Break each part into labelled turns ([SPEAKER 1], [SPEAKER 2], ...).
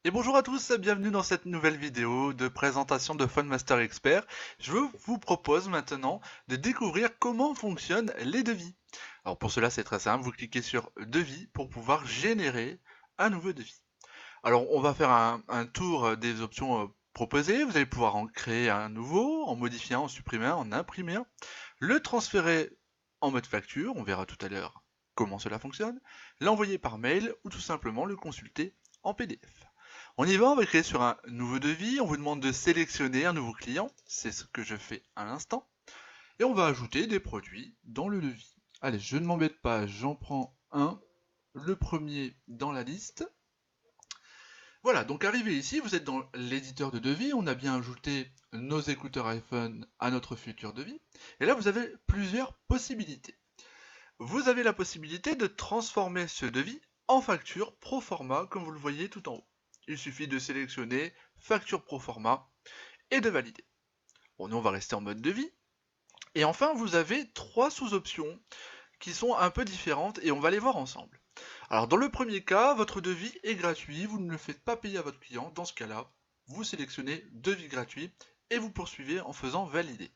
[SPEAKER 1] Et bonjour à tous, bienvenue dans cette nouvelle vidéo de présentation de FunMaster Expert. Je vous propose maintenant de découvrir comment fonctionnent les devis. Alors pour cela c'est très simple, vous cliquez sur devis pour pouvoir générer un nouveau devis. Alors on va faire un tour des options proposées, vous allez pouvoir en créer un nouveau, en modifier un, en supprimer un, en imprimer un, le transférer en mode facture, on verra tout à l'heure comment cela fonctionne, l'envoyer par mail ou tout simplement le consulter en PDF. On y va, on va créer sur un nouveau devis, on vous demande de sélectionner un nouveau client, c'est ce que je fais à l'instant, et on va ajouter des produits dans le devis. Allez, je ne m'embête pas, j'en prends un, le premier dans la liste. Voilà, donc arrivé ici, vous êtes dans l'éditeur de devis, on a bien ajouté nos écouteurs iPhone à notre futur devis, et là vous avez plusieurs possibilités. Vous avez la possibilité de transformer ce devis en facture pro forma, comme vous le voyez tout en haut. Il suffit de sélectionner facture pro forma et de valider. Bon, nous on va rester en mode devis. Et enfin, vous avez trois sous-options qui sont un peu différentes et on va les voir ensemble. Alors dans le premier cas, votre devis est gratuit, vous ne le faites pas payer à votre client. Dans ce cas-là, vous sélectionnez devis gratuit et vous poursuivez en faisant valider.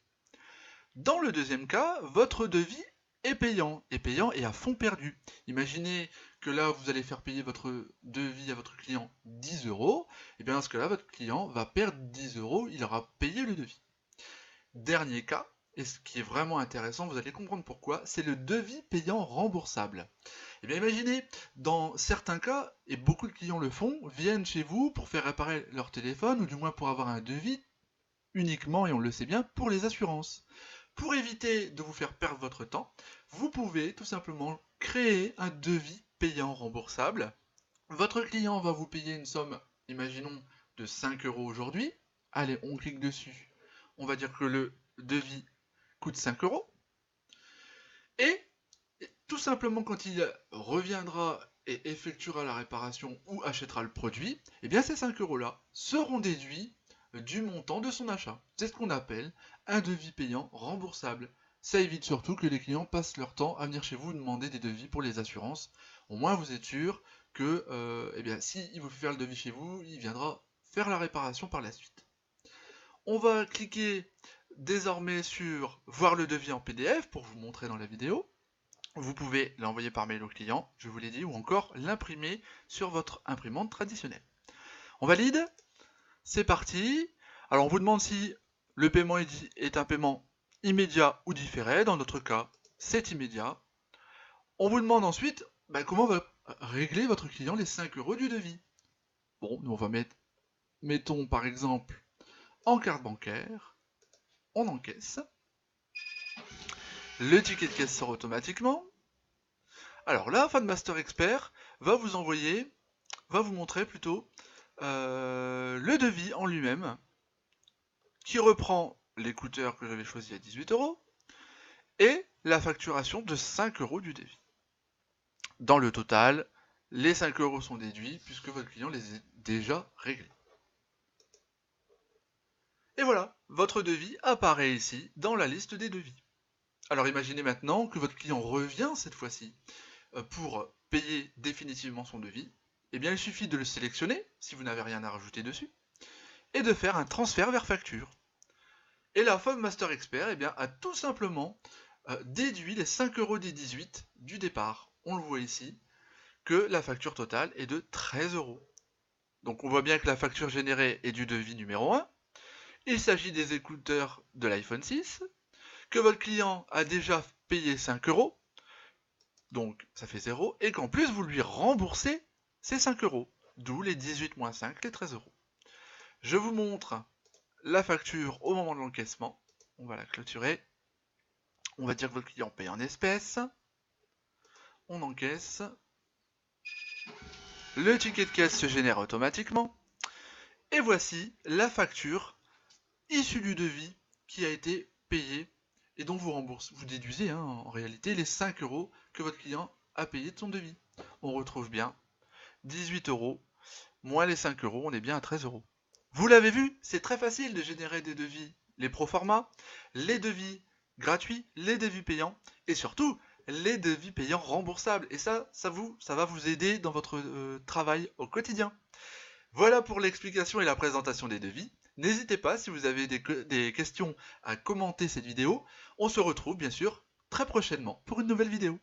[SPEAKER 1] Dans le deuxième cas, votre devis est payant et à fond perdu. Imaginez que là, vous allez faire payer votre devis à votre client 10 euros, et bien dans ce cas-là, votre client va perdre 10 euros, il aura payé le devis. Dernier cas, et ce qui est vraiment intéressant, vous allez comprendre pourquoi, c'est le devis payant remboursable. Et bien imaginez, dans certains cas, et beaucoup de clients le font, viennent chez vous pour faire réparer leur téléphone, ou du moins pour avoir un devis uniquement, et on le sait bien, pour les assurances. Pour éviter de vous faire perdre votre temps, vous pouvez tout simplement créer un devis payant remboursable. Votre client va vous payer une somme, imaginons, de 5 euros aujourd'hui. Allez, on clique dessus. On va dire que le devis coûte 5 euros. Et tout simplement, quand il reviendra et effectuera la réparation ou achètera le produit, eh bien ces 5 euros là seront déduits du montant de son achat. C'est ce qu'on appelle un devis payant remboursable. Ça évite surtout que les clients passent leur temps à venir chez vous demander des devis pour les assurances. Au moins vous êtes sûr que eh bien, s'il vous fait faire le devis chez vous, il viendra faire la réparation par la suite. On va cliquer désormais sur voir le devis en PDF pour vous montrer dans la vidéo. Vous pouvez l'envoyer par mail au client, je vous l'ai dit, ou encore l'imprimer sur votre imprimante traditionnelle. On valide, c'est parti. Alors on vous demande si le paiement est un paiement immédiat ou différé. Dans notre cas, c'est immédiat. On vous demande ensuite comment va régler votre client les 5 euros du devis. Bon, nous on va mettons par exemple en carte bancaire, on encaisse. Le ticket de caisse sort automatiquement. Alors là, FunMaster Expert va vous montrer plutôt le devis en lui-même, qui reprend l'écouteur que j'avais choisi à 18 euros et la facturation de 5 euros du devis. Dans le total, les 5 euros sont déduits puisque votre client les a déjà réglés. Et voilà, votre devis apparaît ici dans la liste des devis. Alors imaginez maintenant que votre client revient cette fois-ci pour payer définitivement son devis. Eh bien il suffit de le sélectionner si vous n'avez rien à rajouter dessus et de faire un transfert vers facture. Et la FunMaster Expert a tout simplement déduit les 5 euros des 18 du départ. On le voit ici, que la facture totale est de 13 euros. Donc on voit bien que la facture générée est du devis numéro 1. Il s'agit des écouteurs de l'iPhone 6, que votre client a déjà payé 5 euros, donc ça fait 0, et qu'en plus vous lui remboursez ces 5 euros, d'où les 18 moins 5, les 13 euros. Je vous montre la facture au moment de l'encaissement. On va la clôturer. On va dire que votre client paye en espèces. On encaisse. Le ticket de caisse se génère automatiquement. Et voici la facture issue du devis qui a été payée et dont vous déduisez en réalité les 5 euros que votre client a payé de son devis. On retrouve bien 18 euros moins les 5 euros, on est bien à 13 euros. Vous l'avez vu, c'est très facile de générer des devis, les pro-forma, les devis gratuits, les devis payants, et surtout les devis payants remboursables. Et ça va vous aider dans votre travail au quotidien. Voilà pour l'explication et la présentation des devis. N'hésitez pas, si vous avez des questions, à commenter cette vidéo. On se retrouve bien sûr très prochainement pour une nouvelle vidéo.